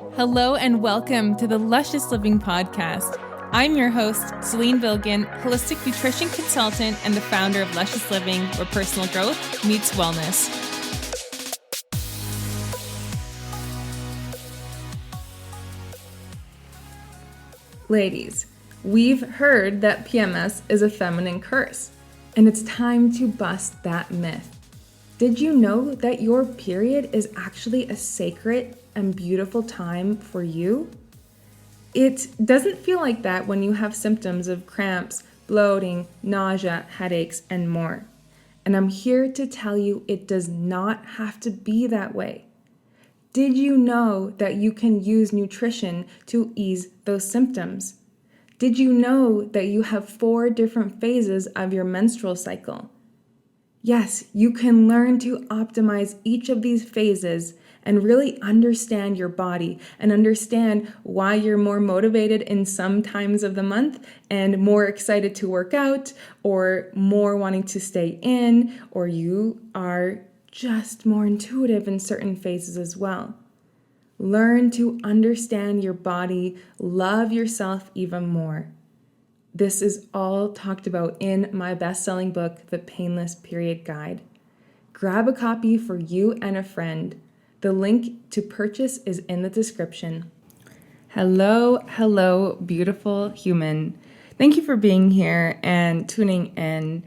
Hello and welcome to the Luscious Living Podcast. I'm your host, Celine Bilgin, holistic nutrition consultant and the founder of Luscious Living, where personal growth meets wellness. Ladies, we've heard that PMS is a feminine curse, and it's time to bust that myth. Did you know that your period is actually a sacred and beautiful time for you? It doesn't feel like that when you have symptoms of cramps, bloating, nausea, headaches, and more. And I'm here to tell you it does not have to be that way. Did you know that you can use nutrition to ease those symptoms? Did you know that you have 4 different phases of your menstrual cycle? Yes, you can learn to optimize each of these phases and really understand your body and understand why you're more motivated in some times of the month and more excited to work out or more wanting to stay in, or you are just more intuitive in certain phases as well. Learn to understand your body, love yourself even more. This is all talked about in my best-selling book, The Painless Period Guide. Grab a copy for you and a friend. The link to purchase is in the description. Hello, beautiful human. Thank you for being here and tuning in.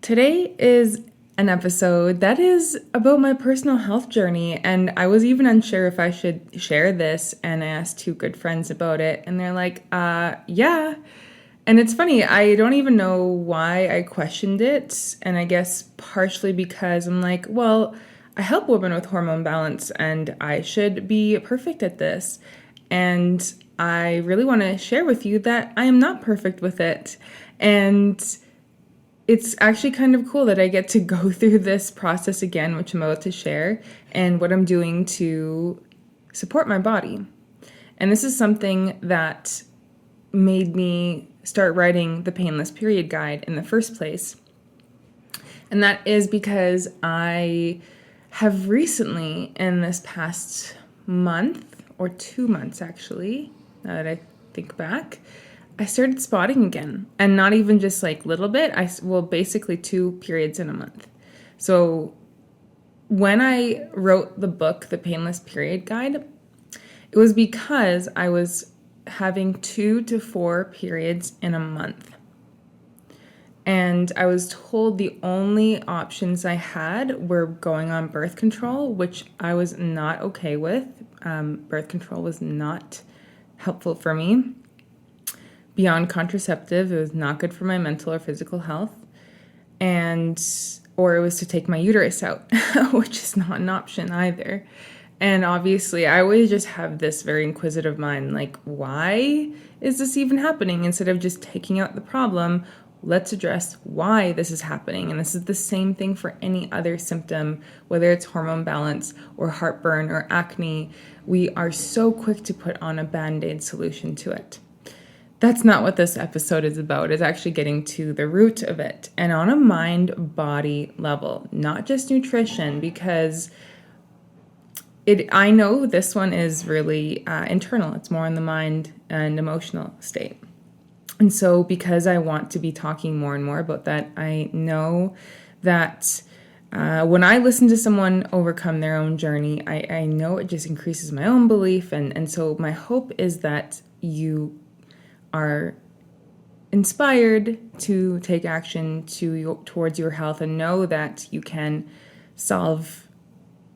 Today is an episode that is about my personal health journey, and I was even unsure if I should share this, and I asked 2 good friends about it, and they're like, yeah. And it's funny, I don't even know why I questioned it, and I guess partially because I'm like, well, I help women with hormone balance, and I should be perfect at this. And I really want to share with you that I am not perfect with it. And it's actually kind of cool that I get to go through this process again, which I'm about to share, and what I'm doing to support my body. And this is something that made me start writing the Painless Period Guide in the first place. And that is because I have recently, in this past month, or 2 months actually, now that I think back, I started spotting again. And not even just like little bit, basically 2 periods in a month. So when I wrote the book, The Painless Period Guide, it was because I was having 2 to 4 periods in a month. And I was told the only options I had were going on birth control, which I was not okay with. Birth control was not helpful for me. Beyond contraceptive, it was not good for my mental or physical health. Or it was to take my uterus out, which is not an option either. And obviously, I always just have this very inquisitive mind, like, why is this even happening? Instead of just taking out the problem, let's address why this is happening. And this is the same thing for any other symptom, whether it's hormone balance or heartburn or acne. We are so quick to put on a Band-Aid solution to it. That's not what this episode is about. It's actually getting to the root of it and on a mind-body level, not just nutrition, because I know this one is really internal. It's more in the mind and emotional state. And so because I want to be talking more and more about that, I know that when I listen to someone overcome their own journey, I know it just increases my own belief. And so my hope is that you are inspired to take action towards your health and know that you can solve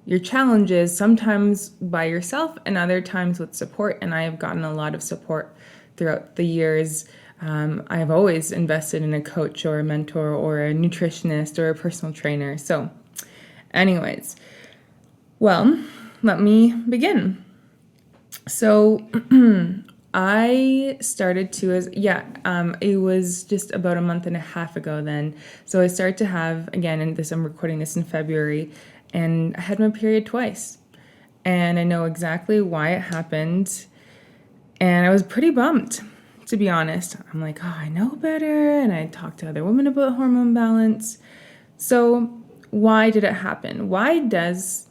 your challenges, sometimes by yourself and other times with support. And I have gotten a lot of support throughout the years. I have always invested in a coach or a mentor or a nutritionist or a personal trainer. So anyways, well, let me begin. So I started to, it was just about a month and a half ago then. So I started to have, again, I'm recording this in February, and I had my period twice. And I know exactly why it happened. And I was pretty bummed, to be honest. I'm like, I know better. And I talked to other women about hormone balance. So why did it happen? Why does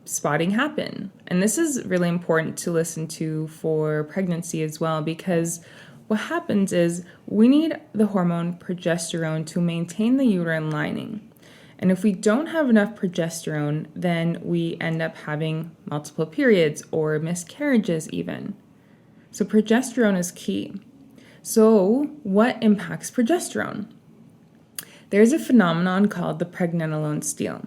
spotting happen. And this is really important to listen to for pregnancy as well, because what happens is we need the hormone progesterone to maintain the uterine lining. And if we don't have enough progesterone, then we end up having multiple periods or miscarriages even. So progesterone is key. So what impacts progesterone? There's a phenomenon called the pregnenolone steal.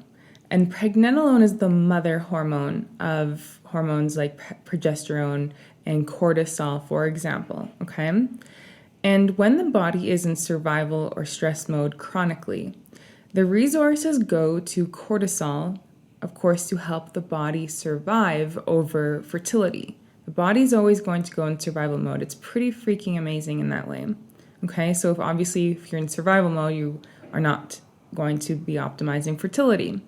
And pregnenolone is the mother hormone of hormones like progesterone and cortisol, for example, okay? And when the body is in survival or stress mode chronically, the resources go to cortisol, of course, to help the body survive over fertility. The body's always going to go in survival mode. It's pretty freaking amazing in that way. Okay, so if you're in survival mode, you are not going to be optimizing fertility.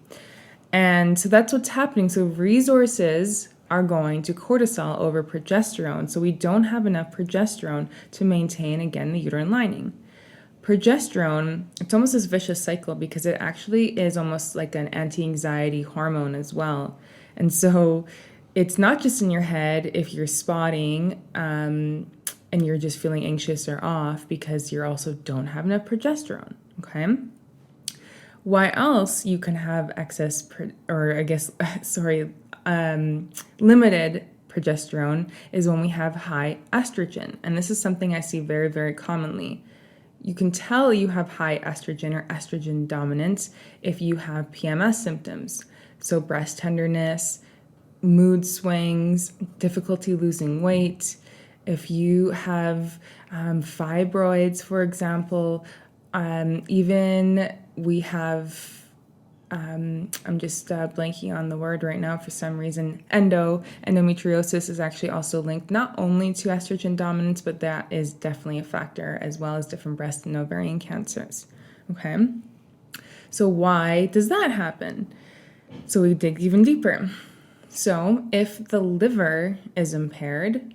And so that's what's happening. So resources are going to cortisol over progesterone. So we don't have enough progesterone to maintain, again, the uterine lining. Progesterone, it's almost this vicious cycle because it actually is almost like an anti-anxiety hormone as well. And so it's not just in your head if you're spotting and you're just feeling anxious or off, because you also don't have enough progesterone, okay? Why else you can have limited progesterone is when we have high estrogen. And this is something I see very, very commonly. You can tell you have high estrogen or estrogen dominance if you have PMS symptoms. So breast tenderness, mood swings, difficulty losing weight. If you have fibroids, for example, even we have, I'm just blanking on the word right now for some reason, endometriosis is actually also linked not only to estrogen dominance, but that is definitely a factor, as well as different breast and ovarian cancers, okay? So why does that happen? So we dig even deeper. So if the liver is impaired,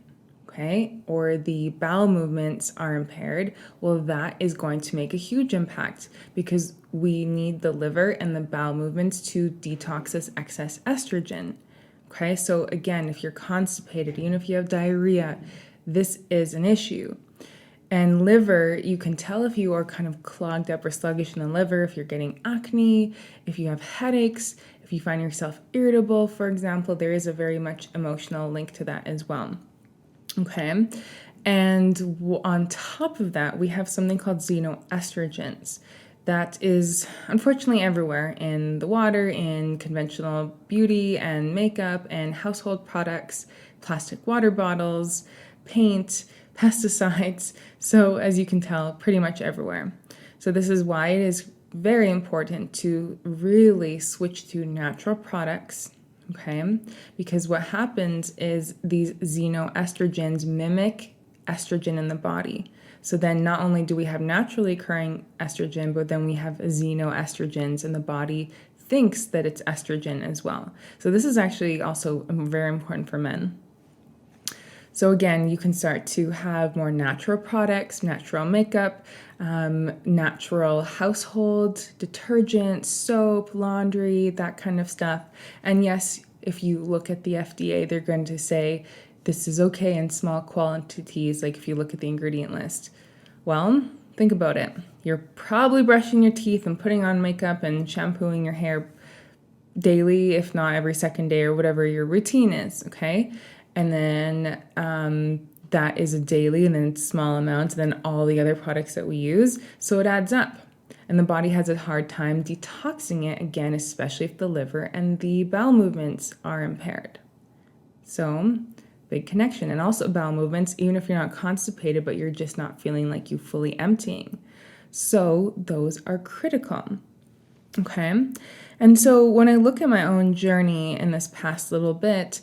okay, or the bowel movements are impaired, well, that is going to make a huge impact because we need the liver and the bowel movements to detox this excess estrogen. Okay, so again, if you're constipated, even if you have diarrhea, this is an issue. And liver, you can tell if you are kind of clogged up or sluggish in the liver, if you're getting acne, if you have headaches, if you find yourself irritable, for example, there is a very much emotional link to that as well. Okay, and on top of that, we have something called xenoestrogens that is unfortunately everywhere in the water, in conventional beauty and makeup and household products, plastic water bottles, paint, pesticides. So as you can tell, pretty much everywhere. So this is why it is very important to really switch to natural products. Okay, because what happens is these xenoestrogens mimic estrogen in the body. So then not only do we have naturally occurring estrogen, but then we have xenoestrogens, and the body thinks that it's estrogen as well. So this is actually also very important for men. So again, you can start to have more natural products, natural makeup, natural household detergent, soap, laundry, that kind of stuff. And yes, if you look at the FDA, they're going to say this is okay in small quantities, like if you look at the ingredient list. Well, think about it. You're probably brushing your teeth and putting on makeup and shampooing your hair daily, if not every second day or whatever your routine is, okay? And then that is a daily, and then it's small amounts, and then all the other products that we use. So it adds up. And the body has a hard time detoxing it, again, especially if the liver and the bowel movements are impaired. So big connection. And also bowel movements, even if you're not constipated, but you're just not feeling like you fully emptying. So those are critical. Okay. And so when I look at my own journey in this past little bit,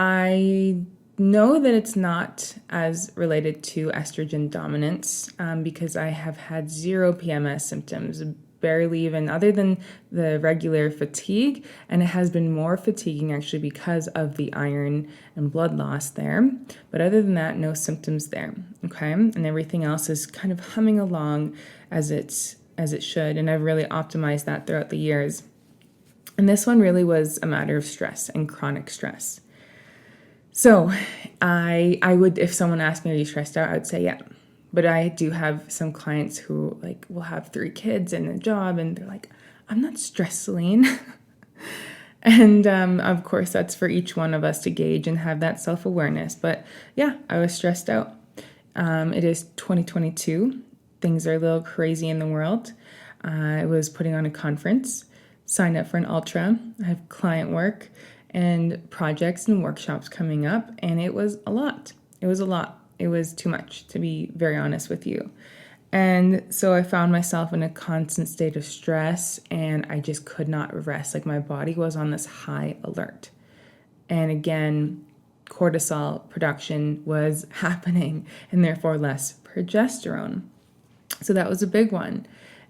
I know that it's not as related to estrogen dominance because I have had zero PMS symptoms, barely even, other than the regular fatigue, and it has been more fatiguing actually because of the iron and blood loss there. But other than that, no symptoms there, okay? And everything else is kind of humming along as it should, and I've really optimized that throughout the years. And this one really was a matter of stress and chronic stress. So I would, if someone asked me, are you stressed out? I would say, yeah. But I do have some clients who like will have 3 kids and a job, and they're like, I'm not stressed, Celine. And of course, that's for each one of us to gauge and have that self-awareness. But yeah, I was stressed out. It is 2022. Things are a little crazy in the world. I was putting on a conference, signed up for an ultra. I have client work and projects and workshops coming up, and it was a lot. It was a lot. It was too much, to be very honest with you. And so I found myself in a constant state of stress, and I just could not rest. Like my body was on this high alert. And again, cortisol production was happening, and therefore less progesterone. So that was a big one.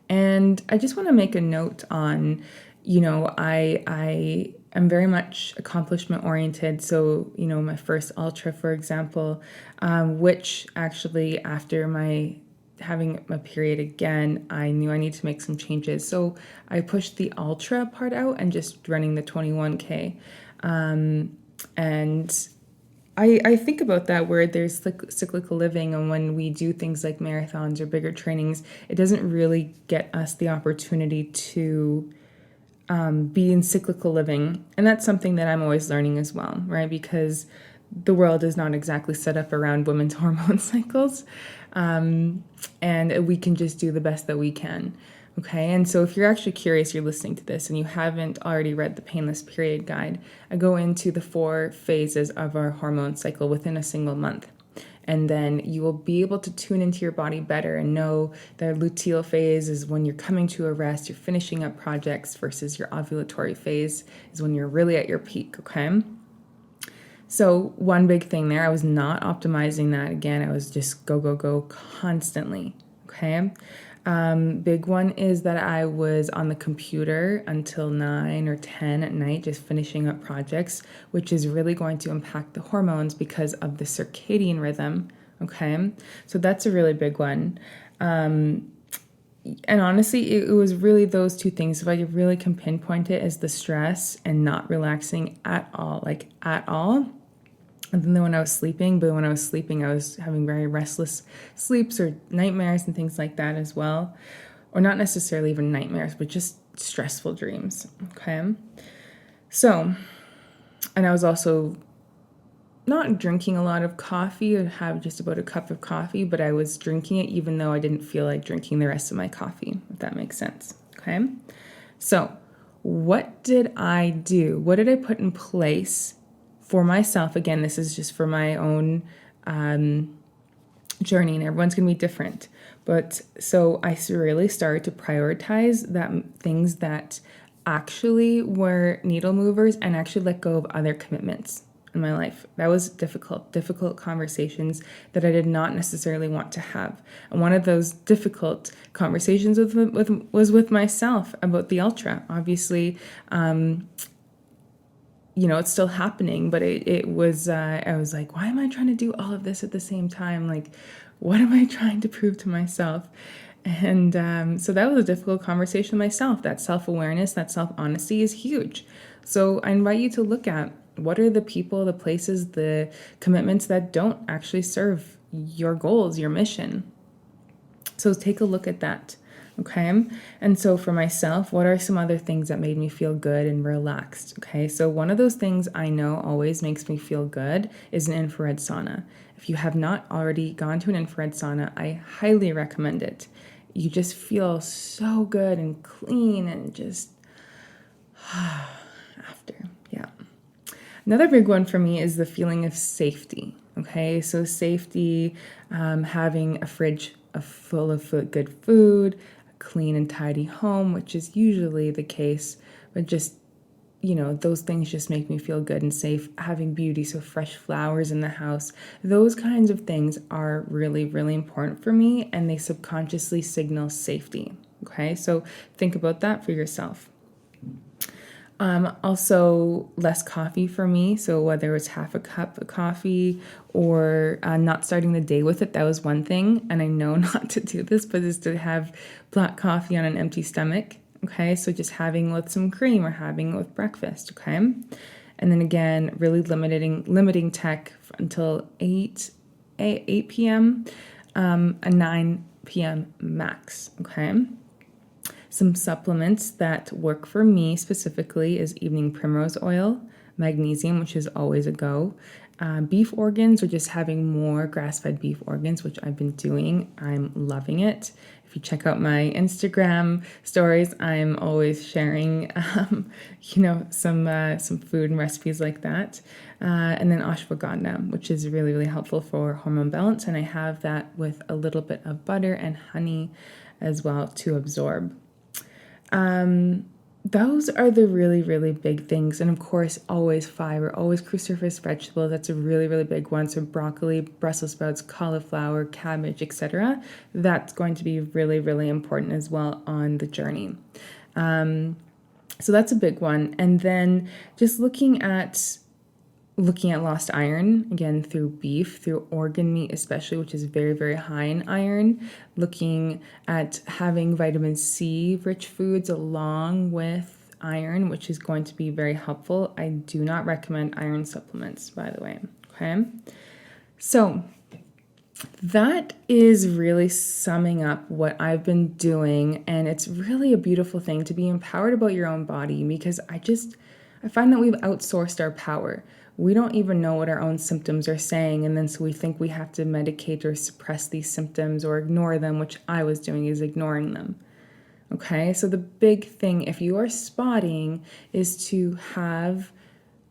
And I just want to make a note on, I am very much accomplishment oriented. So, my first ultra, for example, which actually after my having a period again, I knew I need to make some changes. So I pushed the ultra part out and just running the 21K. And I think about that where there's cyclical living, and when we do things like marathons or bigger trainings, it doesn't really get us the opportunity to be in cyclical living. And that's something that I'm always learning as well, right? Because the world is not exactly set up around women's hormone cycles. And we can just do the best that we can. Okay. And so if you're actually curious, you're listening to this and you haven't already read the Painless Period Guide, I go into the 4 phases of our hormone cycle within a single month. And then you will be able to tune into your body better and know that luteal phase is when you're coming to a rest, you're finishing up projects, versus your ovulatory phase is when you're really at your peak. Okay. So one big thing there, I was not optimizing that. Again, I was just go constantly. Okay. Big one is that I was on the computer until 9 or 10 at night, just finishing up projects, which is really going to impact the hormones because of the circadian rhythm. Okay. So that's a really big one. And honestly, it was really those 2 things. If I really can pinpoint it, as the stress and not relaxing at all, like at all. And then when I was sleeping, but when I was sleeping, I was having very restless sleeps or nightmares and things like that as well. Or not necessarily even nightmares, but just stressful dreams. Okay. So, and I was also not drinking a lot of coffee. I have just about a cup of coffee, but I was drinking it even though I didn't feel like drinking the rest of my coffee, if that makes sense. Okay. So what did I do? What did I put in place for myself? Again, this is just for my own journey, and everyone's going to be different. But so I really started to prioritize that things that actually were needle movers and actually let go of other commitments in my life. That was difficult conversations that I did not necessarily want to have. And one of those difficult conversations was with myself about the ultra. Obviously, it's still happening, but it was, I was like, why am I trying to do all of this at the same time? Like, what am I trying to prove to myself? And so that was a difficult conversation with myself. That self-awareness, that self-honesty is huge. So I invite you to look at what are the people, the places, the commitments that don't actually serve your goals, your mission. So take a look at that. Okay. And so for myself, what are some other things that made me feel good and relaxed? Okay. So one of those things I know always makes me feel good is an infrared sauna. If you have not already gone to an infrared sauna, I highly recommend it. You just feel so good and clean and just after. Yeah. Another big one for me is the feeling of safety. Okay. So safety, having a fridge full of good food, clean and tidy home, which is usually the case, but just, those things just make me feel good and safe. Having beauty, so fresh flowers in the house, those kinds of things are really, really important for me, and they subconsciously signal safety. Okay, so think about that for yourself. Also, less coffee for me. So whether it's half a cup of coffee or not starting the day with it, that was one thing. And I know not to do this, but is to have black coffee on an empty stomach. Okay, so just having with some cream or having it with breakfast. Okay, and then again, really limiting tech until 8 p.m. A 9 p.m. max. Okay. Some supplements that work for me specifically is evening primrose oil, magnesium, which is always a go. Beef organs, or just having more grass-fed beef organs, which I've been doing. I'm loving it. If you check out my Instagram stories, I'm always sharing, some food and recipes like that. And then ashwagandha, which is really, really helpful for hormone balance. And I have that with a little bit of butter and honey as well to absorb. Those are the really, really big things. And of course, always fiber, always cruciferous vegetables. That's a really, really big one. So broccoli, Brussels sprouts, cauliflower, cabbage, etc. That's going to be really, really important as well on the journey. So that's a big one. And then just looking at lost iron, again, through beef, through organ meat especially, which is very, very high in iron. Looking at having vitamin C rich foods along with iron, which is going to be very helpful. I do not recommend iron supplements, by the way. Okay. So that is really summing up what I've been doing. And it's really a beautiful thing to be empowered about your own body, because I find that we've outsourced our power. We don't even know what our own symptoms are saying, and then so we think we have to medicate or suppress these symptoms or ignore them, which I was doing, is ignoring them. Okay, so the big thing, if you are spotting, is to have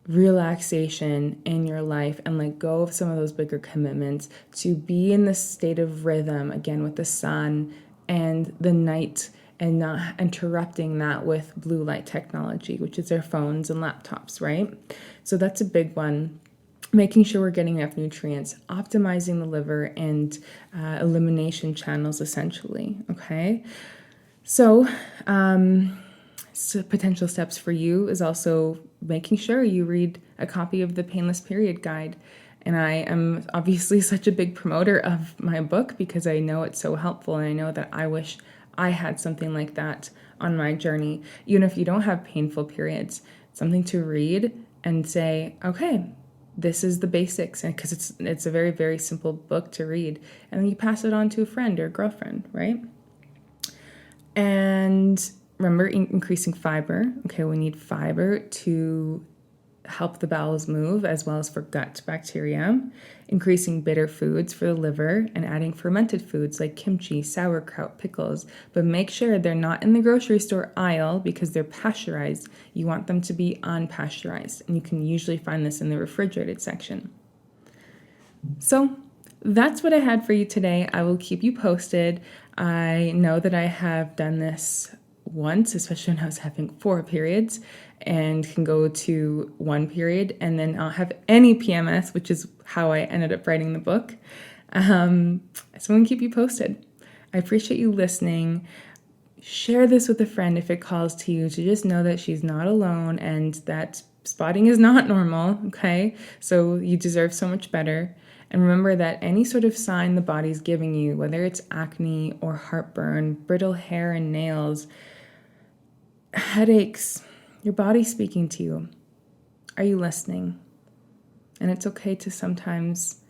relaxation in your life and let go of some of those bigger commitments, to be in this state of rhythm, again, with the sun and the night, and not interrupting that with blue light technology, which is our phones and laptops, right? So that's a big one. Making sure we're getting enough nutrients, optimizing the liver and elimination channels, essentially, okay? So potential steps for you is also making sure you read a copy of the Painless Period Guide. And I am obviously such a big promoter of my book because I know it's so helpful, and I know that I wish I had something like that on my journey. Even if you don't have painful periods, something to read and say, okay, this is the basics, and because it's a very, very simple book to read, and then you pass it on to a friend or a girlfriend, right? And remember, increasing fiber. Okay, we need fiber to help the bowels move, as well as for gut bacteria. Increasing bitter foods for the liver, and adding fermented foods like kimchi, sauerkraut, pickles. But make sure they're not in the grocery store aisle because they're pasteurized. You want them to be unpasteurized, and you can usually find this in the refrigerated section. So that's what I had for you today. I will keep you posted. I know that I have done this once, especially when I was having 4 periods, and can go to 1 period and then not have any PMS, which is how I ended up writing the book. So I'm going to keep you posted. I appreciate you listening. Share this with a friend if it calls to you, to just know that she's not alone and that spotting is not normal, okay? So you deserve so much better. And remember that any sort of sign the body's giving you, whether it's acne or heartburn, brittle hair and nails, headaches, your body's speaking to you. Are you listening? And it's okay to sometimes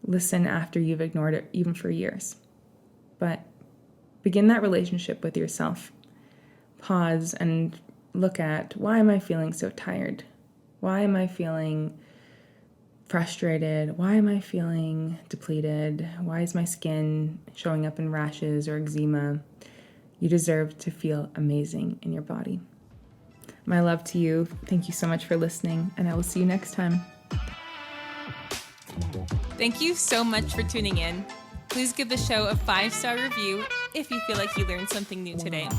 listen after you've ignored it, even for years. But begin that relationship with yourself. Pause and look at, why am I feeling so tired? Why am I feeling frustrated? Why am I feeling depleted? Why is my skin showing up in rashes or eczema? You deserve to feel amazing in your body. My love to you. Thank you so much for listening, and I will see you next time. Thank you so much for tuning in. Please give the show a 5-star review if you feel like you learned something new today.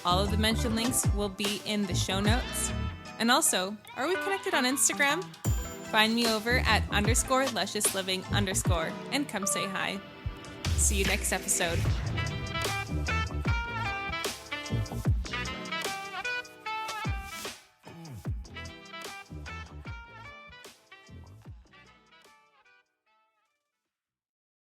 All of the mentioned links will be in the show notes. And also, are we connected on Instagram? Find me over at _lusciousliving_ and come say hi. See you next episode.